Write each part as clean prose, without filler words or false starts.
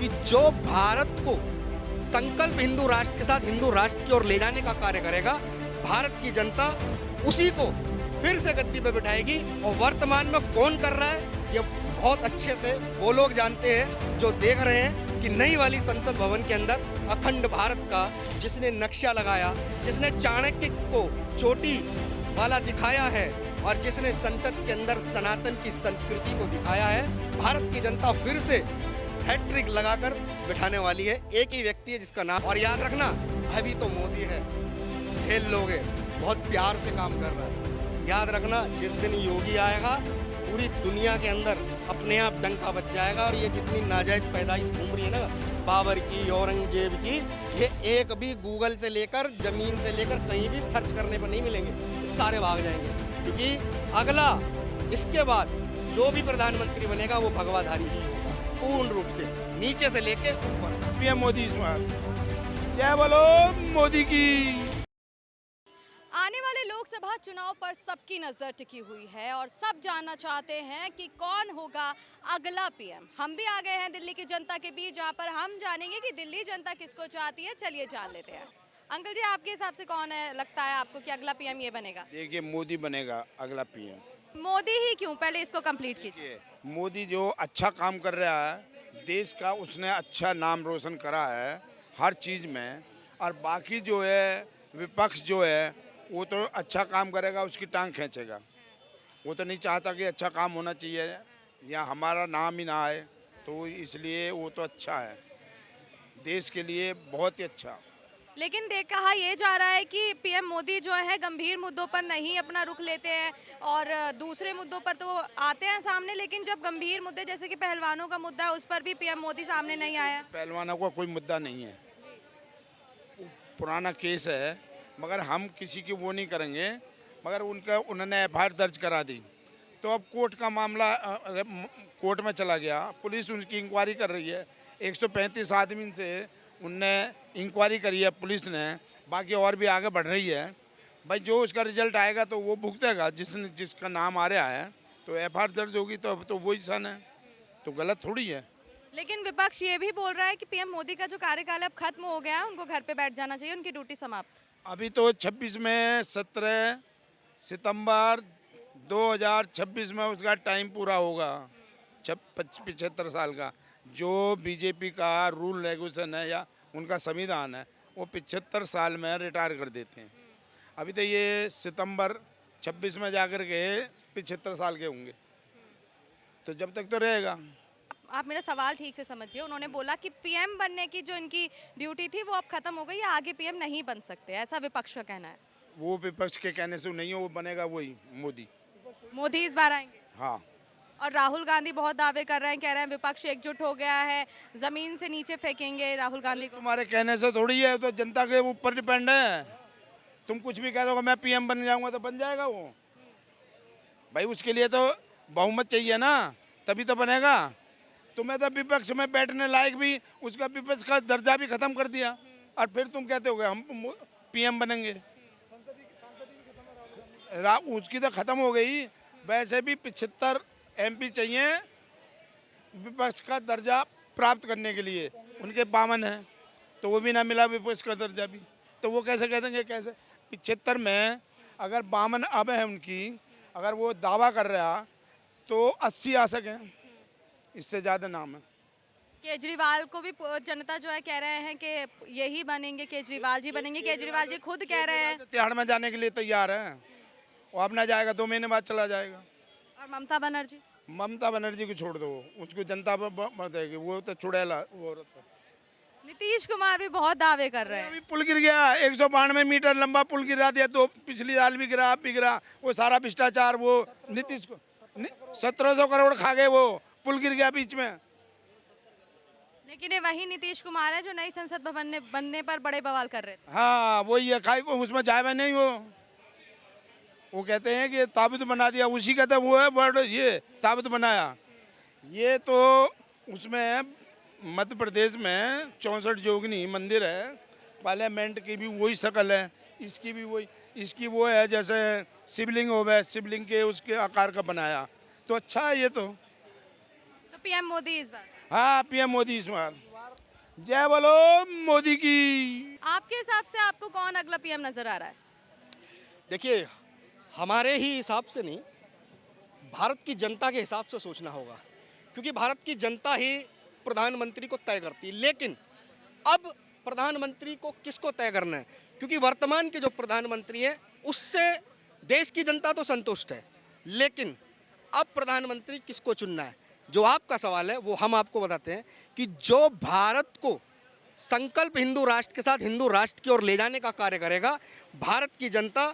कि जो भारत को संकल्प हिंदू राष्ट्र के साथ हिंदू राष्ट्र की ओर ले जाने का कार्य करेगा, भारत की जनता उसी को फिर से गद्दी पे बिठाएगी। और वर्तमान में कौन कर रहा है ये बहुत अच्छे से वो लोग जानते हैं जो देख रहे हैं कि नई वाली संसद भवन के अंदर अखंड भारत का जिसने नक्शा लगाया, जिसने चाणक्य को चोटी वाला दिखाया है और जिसने संसद के अंदर सनातन की संस्कृति को दिखाया है, भारत की जनता फिर से हैट्रिक लगाकर बिठाने वाली है। एक ही व्यक्ति है जिसका नाम, और याद रखना अभी तो मोदी है, झेल लोगे, बहुत प्यार से काम कर रहा है। याद रखना जिस दिन योगी आएगा पूरी दुनिया के अंदर अपने आप डंका बच जाएगा। और ये जितनी नाजायज पैदाइश घूम रही है ना, बाबर की, औरंगजेब की, ये एक भी गूगल से लेकर जमीन से लेकर कहीं भी सर्च करने पर नहीं मिलेंगे, सारे भाग जाएंगे। क्योंकि अगला इसके बाद जो भी प्रधानमंत्री बनेगा वो भगवाधारी ही होगा, पूर्ण रूप से नीचे से लेकर ऊपर तक। पीएम मोदी इस बार जय बोलो मोदी की। आने वाले लोकसभा चुनाव पर सबकी नजर टिकी हुई है और सब जानना चाहते हैं कि कौन होगा अगला पीएम। हम भी आ गए हैं दिल्ली की जनता के बीच, जहां पर हम जानेंगे कि दिल्ली जनता किसको चाहती है। चलिए जान लेते हैं। अंकल जी, आपके हिसाब से कौन है, लगता है आपको कि अगला पीएम ये बनेगा? देखिए, मोदी बनेगा अगला पीएम। मोदी ही क्यों? पहले इसको कंप्लीट कीजिए। मोदी जो अच्छा काम कर रहा है देश का, उसने अच्छा नाम रोशन करा है हर चीज़ में। और बाकी जो है विपक्ष जो है वो तो अच्छा काम करेगा, उसकी टांग खींचेगा। वो तो नहीं चाहता कि अच्छा काम होना चाहिए या हमारा नाम ही ना आए, तो इसलिए वो तो अच्छा है देश के लिए, बहुत ही अच्छा। लेकिन कहा यह जा रहा है कि पीएम मोदी जो है गंभीर मुद्दों पर नहीं अपना रुख लेते हैं और दूसरे मुद्दों पर तो आते हैं सामने, लेकिन जब गंभीर मुद्दे जैसे कि पहलवानों का मुद्दा है उस पर भी पीएम मोदी सामने नहीं आया। पहलवानों का कोई मुद्दा नहीं है, पुराना केस है, मगर हम किसी की वो नहीं करेंगे। मगर उन्होंने एफआईआर दर्ज करा दी, तो अब कोर्ट का मामला कोर्ट में चला गया, पुलिस उनकी इंक्वायरी कर रही है। 135 आदमी से उनने इंक्वायरी करी है पुलिस ने, बाकी और भी आगे बढ़ रही है। भाई जो उसका रिजल्ट आएगा तो वो भुगतेगा, जिसका नाम आ रहा है। तो एफआईआर दर्ज होगी तो अब तो वही सन है, तो गलत थोड़ी है। लेकिन विपक्ष ये भी बोल रहा है कि पीएम मोदी का जो कार्यकाल अब खत्म हो गया है, उनको घर पे बैठ जाना चाहिए, उनकी ड्यूटी समाप्त। अभी तो 26 में 17 सितंबर 2026 में उसका टाइम पूरा होगा, 75 साल का। जो बीजेपी का रूल रेगुलेशन है या उनका संविधान है वो 75 साल में रिटायर कर देते हैं। अभी तो ये सितंबर 26 में जाकर के 75 साल के होंगे, तो जब तक तो रहेगा। आप मेरा सवाल ठीक से समझिए। उन्होंने बोला कि पीएम बनने की जो इनकी ड्यूटी थी वो अब खत्म हो गई है, आगे पीएम नहीं बन सकते, ऐसा विपक्ष का कहना है। वो विपक्ष के कहने से नहीं हो, वो बनेगा वही मोदी। मोदी इस बार आएंगे? हाँ। और राहुल गांधी बहुत दावे कर रहे हैं, कह रहे हैं विपक्ष एकजुट हो गया है, जमीन से नीचे फेंकेंगे राहुल गांधी को। तुम्हारे कहने से थोड़ी है, तो जनता के ऊपर डिपेंड है। तुम कुछ भी कह दोगे मैं पीएम बन जाऊंगा तो बन जाएगा वो। भाई उसके लिए तो बहुमत चाहिए ना, तभी तो बनेगा। तुम्हें तो विपक्ष में बैठने लायक भी, उसका विपक्ष का दर्जा भी खत्म कर दिया, और फिर तुम कहते हो हम पीएम बनेंगे। उसकी तो खत्म हो गई। वैसे भी 75 एमपी चाहिए विपक्ष का दर्जा प्राप्त करने के लिए, उनके 52 हैं, तो वो भी ना मिला विपक्ष का दर्जा भी, तो वो कैसे कह देंगे? कैसे 75 में अगर 52 अब है उनकी, अगर वो दावा कर रहा तो 80 आ सकें, इससे ज़्यादा नाम है। केजरीवाल को भी जनता जो है कह रहे हैं कि यही बनेंगे, केजरीवाल जी बनेंगे। केजरीवाल जी खुद कह रहे हैं। तिहाड़ में जाने के लिए तैयार है, वो अब ना जाएगा, 2 महीने बाद चला जाएगा। और ममता बनर्जी? ममता बनर्जी को छोड़ दो, उसको जनता पर देगी, वो तो चुड़ैला वो औरत है। नीतीश कुमार भी बहुत दावे कर रहे हैं। अभी पुल गिर गया, 192 मीटर लंबा पुल गिरा दिया, 2 पिछली साल भी गिरा, अब भी गिरा। वो सारा भ्रष्टाचार वो नीतीश को 1700 करोड़ खा गए, वो पुल गिर गया बीच में। लेकिन ये वही नीतीश कुमार है जो नई संसद भवन बनने पर बड़े बवाल कर रहे थे। हाँ वही है, खाई को उसमें जाए नहीं। वो कहते हैं कि ताबूत बना दिया, उसी का तो वो है वर्ड, ये ताबूत बनाया। ये तो उसमें मध्य प्रदेश में 64 जोगनी मंदिर है, पार्लियामेंट की भी वही शक्ल है, इसकी भी वही, इसकी वो है जैसे शिवलिंग हो गए, शिवलिंग के उसके आकार का बनाया, तो अच्छा है ये तो। पीएम मोदी इस बार? हाँ, पीएम मोदी इस बार। जय बोलो मोदी की। आपके हिसाब से आपको कौन अगला पीएम नजर आ रहा है? देखिए, हमारे ही हिसाब से नहीं, भारत की जनता के हिसाब से सोचना होगा, क्योंकि भारत की जनता ही प्रधानमंत्री को तय करती है। लेकिन अब प्रधानमंत्री को किसको तय करना है, क्योंकि वर्तमान के जो प्रधानमंत्री हैं उससे देश की जनता तो संतुष्ट है, लेकिन अब प्रधानमंत्री किसको चुनना है, जो आपका सवाल है वो हम आपको बताते हैं कि जो भारत को संकल्प हिंदू राष्ट्र के साथ हिंदू राष्ट्र की ओर ले जाने का कार्य करेगा, भारत की जनता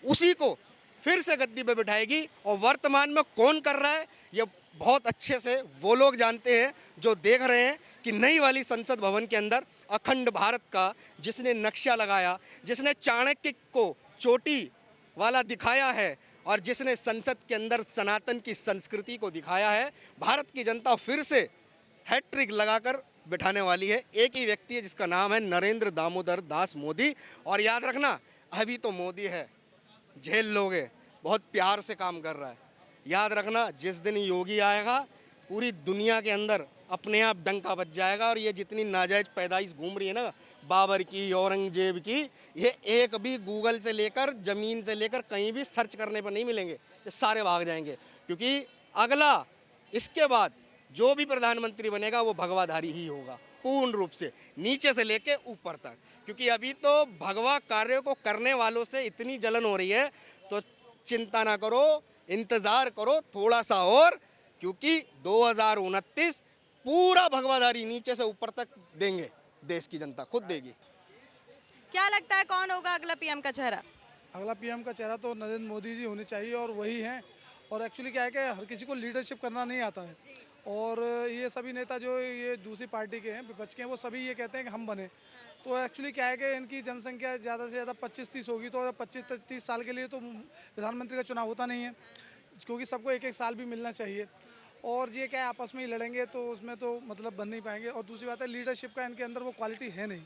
उसी को फिर से गद्दी पे बिठाएगी। और वर्तमान में कौन कर रहा है ये बहुत अच्छे से वो लोग जानते हैं जो देख रहे हैं कि नई वाली संसद भवन के अंदर अखंड भारत का जिसने नक्शा लगाया, जिसने चाणक्य को चोटी वाला दिखाया है और जिसने संसद के अंदर सनातन की संस्कृति को दिखाया है, भारत की जनता फिर से हैट्रिक लगाकर बिठाने वाली है। एक ही व्यक्ति है जिसका नाम है नरेंद्र दामोदर दास मोदी। और याद रखना, अभी तो मोदी है, झेल लोगे, बहुत प्यार से काम कर रहा है। याद रखना, जिस दिन योगी आएगा पूरी दुनिया के अंदर अपने आप डंका बज जाएगा। और ये जितनी नाजायज पैदाइश घूम रही है ना, बाबर की, औरंगजेब की, ये एक भी गूगल से लेकर ज़मीन से लेकर कहीं भी सर्च करने पर नहीं मिलेंगे, ये सारे भाग जाएंगे। क्योंकि अगला इसके बाद जो भी प्रधानमंत्री बनेगा वो भगवाधारी ही होगा, पूर्ण रूप से नीचे से लेके ऊपर तक। क्योंकि अभी तो भगवा कार्यों को करने वालों से इतनी जलन हो रही है, तो चिंता ना करो, इंतज़ार करो थोड़ा सा और, क्योंकि 2029 पूरा भगवाधारी नीचे से ऊपर तक देंगे, देश की जनता खुद देगी। क्या लगता है कौन होगा अगला पीएम का चेहरा? अगला पीएम का चेहरा तो नरेंद्र मोदी जी होने चाहिए और वही हैं। और एक्चुअली क्या है कि हर किसी को लीडरशिप करना नहीं आता है, और ये सभी नेता जो ये दूसरी पार्टी के हैं, विपक्ष के हैं, वो सभी ये कहते हैं कि हम बने। तो एक्चुअली क्या है कि इनकी जनसंख्या ज़्यादा से ज़्यादा 25-30 होगी, तो 25-30 साल के लिए तो प्रधानमंत्री का चुनाव होता नहीं है, क्योंकि सबको एक एक साल भी मिलना चाहिए। और ये क्या है, आपस में ही लड़ेंगे तो उसमें तो मतलब बन नहीं पाएंगे। और दूसरी बात है, लीडरशिप का इनके अंदर वो क्वालिटी है नहीं,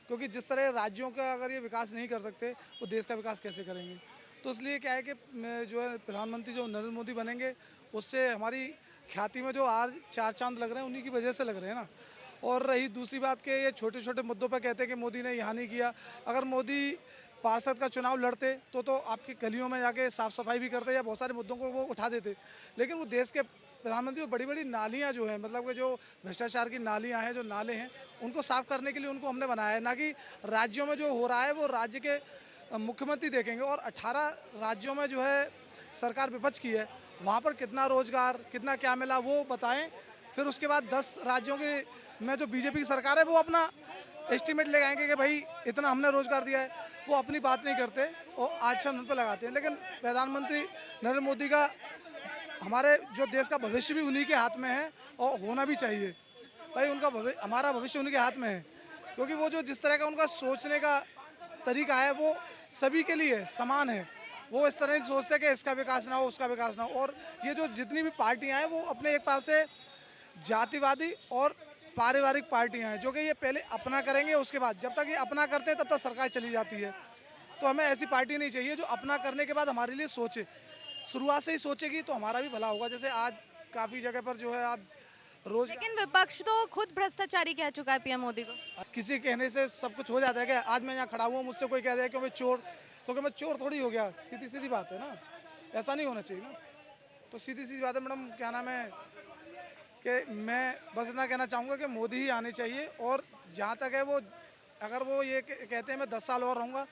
क्योंकि जिस तरह राज्यों का अगर ये विकास नहीं कर सकते, वो देश का विकास कैसे करेंगे। तो इसलिए क्या है कि जो है प्रधानमंत्री जो नरेंद्र मोदी बनेंगे, उससे हमारी ख्याति में जो आज 4 चांद लग रहे हैं, उन्हीं की वजह से लग रहे हैं ना। और रही दूसरी बात कि ये छोटे छोटे मुद्दों पर कहते हैं कि मोदी ने यहाँ नहीं किया। अगर मोदी पार्षद का चुनाव लड़ते तो आपकी गलियों में जाके साफ़ सफाई भी करते या बहुत सारे मुद्दों को वो उठा देते। लेकिन वो देश के प्रधानमंत्री को बड़ी बड़ी नालियाँ जो हैं, मतलब कि जो भ्रष्टाचार की नालियाँ हैं, जो नाले हैं, उनको साफ़ करने के लिए उनको हमने बनाया है, ना कि राज्यों में जो हो रहा है वो राज्य के मुख्यमंत्री देखेंगे। और 18 राज्यों में जो है सरकार विपक्ष की है, वहाँ पर कितना रोजगार, कितना क्या मिला वो बताएं। फिर उसके बाद 10 राज्यों के में जो बीजेपी की सरकार है वो अपना एस्टीमेट ले आएंगे कि भाई इतना हमने रोजगार दिया है। वो अपनी बात नहीं करते और आक्षन उन पर लगाते हैं। लेकिन प्रधानमंत्री नरेंद्र मोदी का, हमारे जो देश का भविष्य भी उन्हीं के हाथ में है और होना भी चाहिए भाई। उनका हमारा भविष्य उन्हीं के हाथ में है, क्योंकि वो जो जिस तरह का उनका सोचने का तरीका है वो सभी के लिए समान है। वो इस तरह नहीं सोचते हैं कि इसका विकास ना हो, उसका विकास ना हो। और ये जो जितनी भी पार्टियां हैं वो अपने एक पास से जातिवादी और पारिवारिक पार्टियां हैं, जो कि ये पहले अपना करेंगे, उसके बाद जब तक ये अपना करते हैं तब तक सरकार चली जाती है। तो हमें ऐसी पार्टी नहीं चाहिए जो अपना करने के बाद हमारे लिए सोचे, शुरुआत से ही सोचेगी तो हमारा भी भला होगा। जैसे आज काफ़ी जगह पर जो है आप रोज, लेकिन विपक्ष तो खुद भ्रष्टाचारी कह चुका है पीएम मोदी को। किसी कहने से सब कुछ हो जाता है क्या? आज मैं यहाँ खड़ा हुआ, मुझसे कोई कह दिया कि मैं चोर, तो क्या मैं चोर थोड़ी हो गया? सीधी सीधी बात है ना, ऐसा नहीं होना चाहिए ना। तो सीधी सीधी बात है मैडम, क्या नाम है कि मैं बस इतना कहना चाहूँगा कि मोदी ही आने चाहिए। और जहाँ तक है वो, अगर वो ये कहते हैं मैं 10 साल और रहूँगा,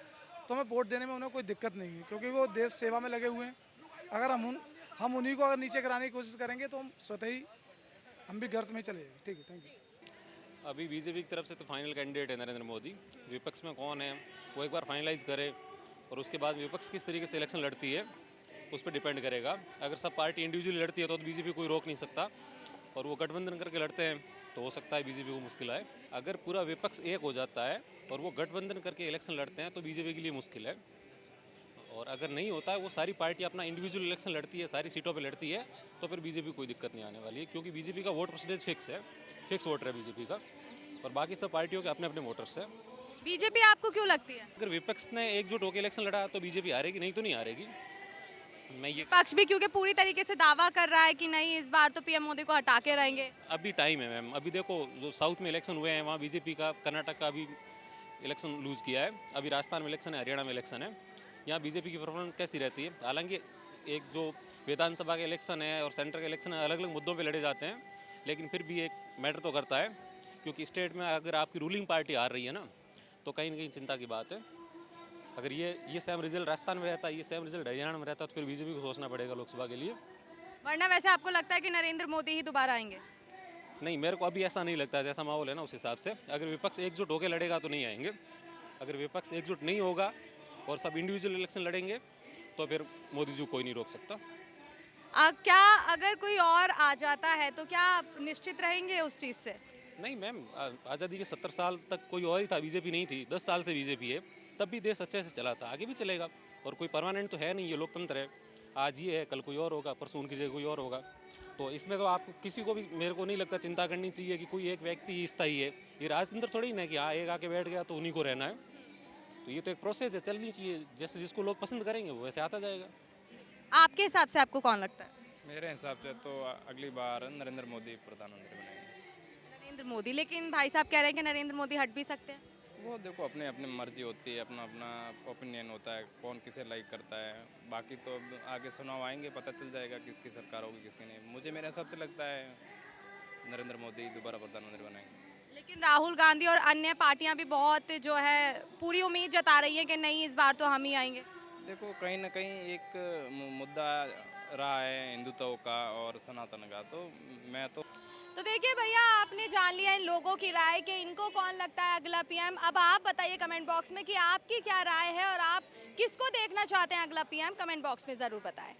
तो मैं वोट देने में उन्हें कोई दिक्कत नहीं है, क्योंकि वो देश सेवा में लगे हुए हैं। अगर हम उन्हीं को अगर नीचे कराने की कोशिश करेंगे तो हम स्वतः ही हम भी गर्त में चले जाएंगे। ठीक है, थैंक यू। अभी बीजेपी की तरफ से तो फाइनल कैंडिडेट है नरेंद्र मोदी। विपक्ष में कौन है वो एक बार फाइनलाइज करे, और उसके बाद विपक्ष किस तरीके से इलेक्शन लड़ती है उस पर डिपेंड करेगा। अगर सब पार्टी इंडिविजुअली लड़ती है तो बीजेपी कोई रोक नहीं सकता, और वो गठबंधन करके लड़ते हैं तो हो सकता है बीजेपी को मुश्किल आए। अगर पूरा विपक्ष एक हो जाता है और वो गठबंधन करके इलेक्शन लड़ते हैं तो बीजेपी के लिए मुश्किल है। और अगर नहीं होता है, वो सारी पार्टी अपना इंडिविजुअल इलेक्शन लड़ती है, सारी सीटों पे लड़ती है, तो फिर बीजेपी कोई दिक्कत नहीं आने वाली है, क्योंकि बीजेपी का वोट परसेंटेज फिक्स है, फिक्स वोटर है बीजेपी का, और बाकी सब पार्टियों के अपने अपने वोटर्स है। बीजेपी आपको क्यों लगती है? अगर विपक्ष ने एकजुट होकर इलेक्शन लड़ा तो बीजेपी हारेगी, नहीं तो नहीं हारेगी। मैं ये पक्ष भी क्योंकि पूरी तरीके से दावा कर रहा है कि नहीं इस बार तो पीएम मोदी को हटा के रहेंगे। अभी टाइम है मैम, अभी देखो जो साउथ में इलेक्शन हुए हैं वहाँ बीजेपी का, कर्नाटक का अभी इलेक्शन लूज़ किया है, अभी राजस्थान में इलेक्शन है, हरियाणा में इलेक्शन है, यहाँ बीजेपी की परफॉर्मेंस कैसी रहती है। हालांकि एक जो विधानसभा के इलेक्शन है और सेंटर के इलेक्शन है अलग अलग मुद्दों पे लड़े जाते हैं, लेकिन फिर भी एक मैटर तो करता है, क्योंकि स्टेट में अगर आपकी रूलिंग पार्टी हार रही है ना, तो कहीं ना कहीं चिंता की बात है। अगर ये सेम रिजल्ट राजस्थान में रहता है, ये सेम रिजल्ट हरियाणा में रहता है, तो फिर बीजेपी को सोचना पड़ेगा लोकसभा के लिए। वरना वैसे आपको लगता है कि नरेंद्र मोदी ही दोबारा आएंगे? नहीं, मेरे को अभी ऐसा नहीं लगता, जैसा माहौल है ना उस हिसाब से। अगर विपक्ष एकजुट होकर लड़ेगा तो नहीं आएंगे, अगर विपक्ष एकजुट नहीं होगा और सब इंडिविजुअल इलेक्शन लड़ेंगे तो फिर मोदी जी को कोई नहीं रोक सकता। क्या अगर कोई और आ जाता है तो क्या आप निश्चित रहेंगे उस चीज़ से? नहीं मैम, आज़ादी के 70 साल तक कोई और ही था, बीजेपी नहीं थी। 10 साल से बीजेपी है, तब भी देश अच्छे से चला था, आगे भी चलेगा। और कोई परमानेंट तो है नहीं, ये लोकतंत्र है, आज ये है कल कोई और होगा, परसों उनकी जगह कोई और होगा। तो इसमें तो आपको किसी को भी, मेरे को नहीं लगता चिंता करनी चाहिए कि कोई एक व्यक्ति ही स्थायी है। ये राजतंत्र थोड़ी ना कि हाँ एक आके बैठ गया तो उन्हीं को रहना है। तो ये तो एक प्रोसेस है, चलनी चाहिए, जैसे जिसको लोग पसंद करेंगे वो वैसे आता जाएगा। आपके हिसाब से आपको कौन लगता है? मेरे हिसाब से तो अगली बार नरेंद्र मोदी प्रधानमंत्री बनेंगे। नरेंद्र मोदी, लेकिन भाई साहब कह रहे हैं कि नरेंद्र मोदी हट भी सकते हैं। वो देखो अपने अपने मर्जी होती है, अपना अपना ओपिनियन होता है, कौन किसे लाइक करता है। बाकी तो अब आगे चुनाव आएंगे, पता चल जाएगा किसकी सरकार होगी किसकी नहीं। मुझे मेरे हिसाब से लगता है नरेंद्र मोदी दोबारा प्रधानमंत्री बनाएंगे। लेकिन राहुल गांधी और अन्य पार्टियां भी बहुत जो है पूरी उम्मीद जता रही हैं कि नहीं इस बार तो हम ही आएंगे। देखो कहीं ना कहीं एक मुद्दा रहा है हिंदुत्व का और सनातन का, तो मैं तो देखिए भैया, आपने जान लिया इन लोगों की राय कि इनको कौन लगता है अगला पीएम। अब आप बताइए कमेंट बॉक्स में कि आपकी क्या राय है और आप किसको देखना चाहते हैं अगला पीएम, कमेंट बॉक्स में ज़रूर बताएं।